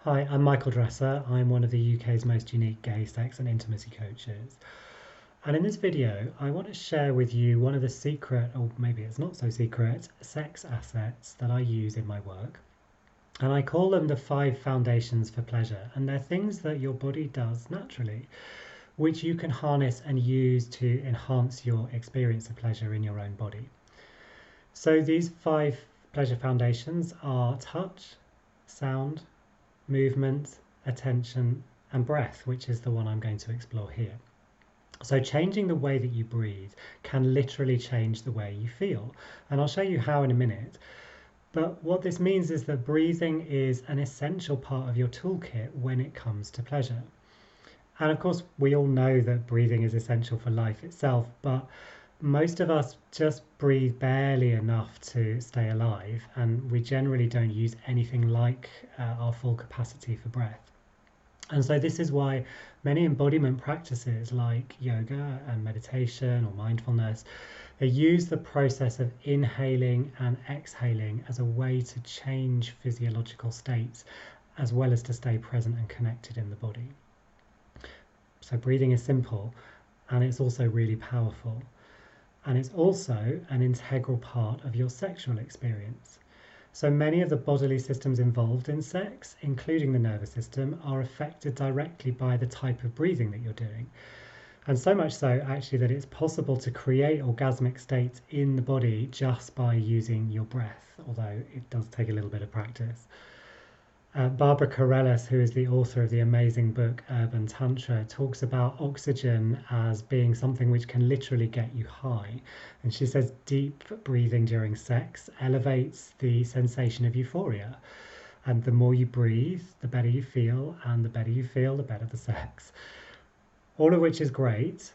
Hi, I'm Michael Dresser. I'm one of the UK's most unique gay sex and intimacy coaches. And in this video, I want to share with you one of the secret, or maybe it's not so secret, sex assets that I use in my work. And I call them the 5 foundations for pleasure. And they're things that your body does naturally, which you can harness and use to enhance your experience of pleasure in your own body. So these 5 pleasure foundations are touch, sound, movement, attention, and breath, which is the one I'm going to explore here. So changing the way that you breathe can literally change the way you feel. And I'll show you how in a minute. But what this means is that breathing is an essential part of your toolkit when it comes to pleasure. And of course, we all know that breathing is essential for life itself, but most of us just breathe barely enough to stay alive, and we generally don't use anything like our full capacity for breath. And so, this is why many embodiment practices like yoga and meditation or mindfulness, they use the process of inhaling and exhaling as a way to change physiological states as well as to stay present and connected in the body. So, breathing is simple and it's also really powerful. And it's also an integral part of your sexual experience. So many of the bodily systems involved in sex, including the nervous system, are affected directly by the type of breathing that you're doing. And so much so, actually, that it's possible to create orgasmic states in the body just by using your breath, although it does take a little bit of practice. Barbara Carrellas, who is the author of the amazing book Urban Tantra, talks about oxygen as being something which can literally get you high. And she says deep breathing during sex elevates the sensation of euphoria. And the more you breathe, the better you feel, and the better you feel, the better the sex. All of which is great.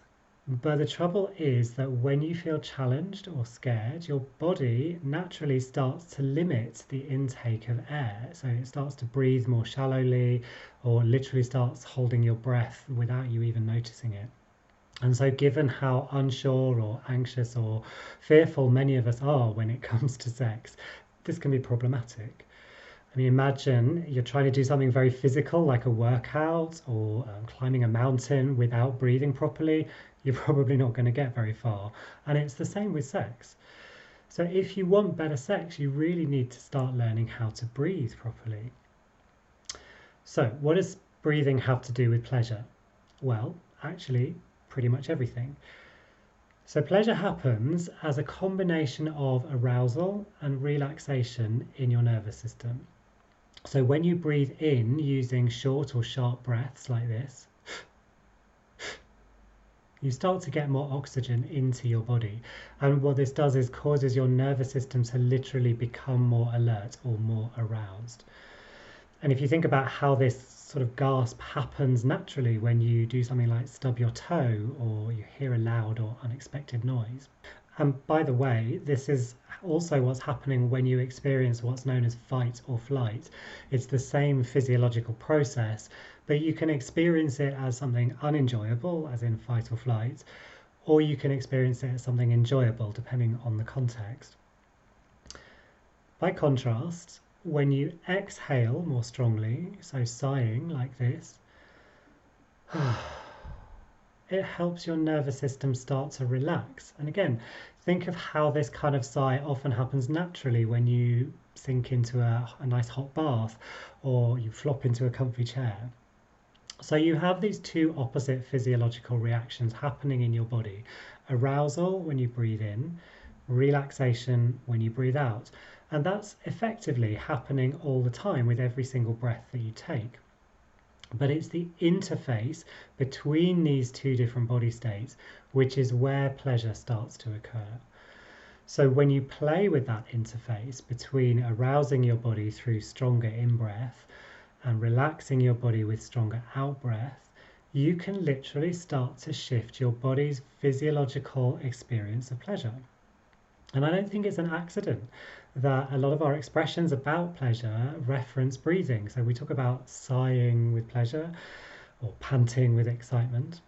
But the trouble is that when you feel challenged or scared, your body naturally starts to limit the intake of air. So it starts to breathe more shallowly or literally starts holding your breath without you even noticing it. And so, given how unsure or anxious or fearful many of us are when it comes to sex, this can be problematic. I mean, imagine you're trying to do something very physical like a workout or climbing a mountain without breathing properly. You're probably not going to get very far. And it's the same with sex. So if you want better sex, you really need to start learning how to breathe properly. So what does breathing have to do with pleasure? Well, actually, pretty much everything. So pleasure happens as a combination of arousal and relaxation in your nervous system. So when you breathe in using short or sharp breaths like this, you start to get more oxygen into your body. And what this does is causes your nervous system to literally become more alert or more aroused. And if you think about how this sort of gasp happens naturally when you do something like stub your toe or you hear a loud or unexpected noise. And by the way, this is also what's happening when you experience what's known as fight or flight. It's the same physiological process, but you can experience it as something unenjoyable, as in fight or flight, or you can experience it as something enjoyable, depending on the context. By contrast, when you exhale more strongly, so sighing like this, it helps your nervous system start to relax. And again, think of how this kind of sigh often happens naturally when you sink into a nice hot bath or you flop into a comfy chair. So you have these two opposite physiological reactions happening in your body. Arousal when you breathe in, relaxation when you breathe out. And that's effectively happening all the time with every single breath that you take. But it's the interface between these two different body states which is where pleasure starts to occur. So when you play with that interface between arousing your body through stronger in-breath and relaxing your body with stronger out-breath, you can literally start to shift your body's physiological experience of pleasure. And I don't think it's an accident that a lot of our expressions about pleasure reference breathing. So we talk about sighing with pleasure or panting with excitement.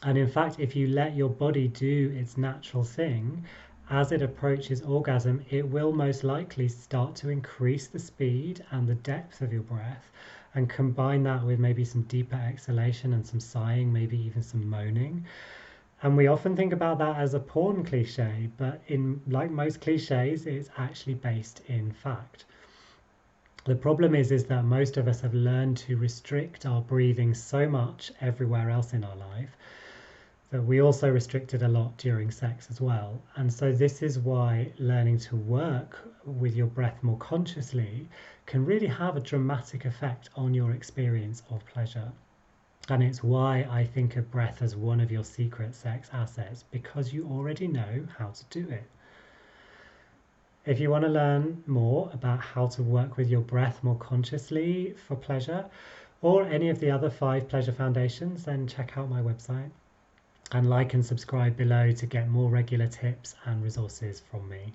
And in fact, if you let your body do its natural thing as it approaches orgasm, it will most likely start to increase the speed and the depth of your breath, and combine that with maybe some deeper exhalation and some sighing, maybe even some moaning. And we often think about that as a porn cliche, but in like most cliches, it's actually based in fact. The problem is that most of us have learned to restrict our breathing so much everywhere else in our life that we also restricted a lot during sex as well. And so this is why learning to work with your breath more consciously can really have a dramatic effect on your experience of pleasure. And it's why I think of breath as one of your secret sex assets, because you already know how to do it. If you want to learn more about how to work with your breath more consciously for pleasure, or any of the other 5 pleasure foundations, then check out my website and like and subscribe below to get more regular tips and resources from me.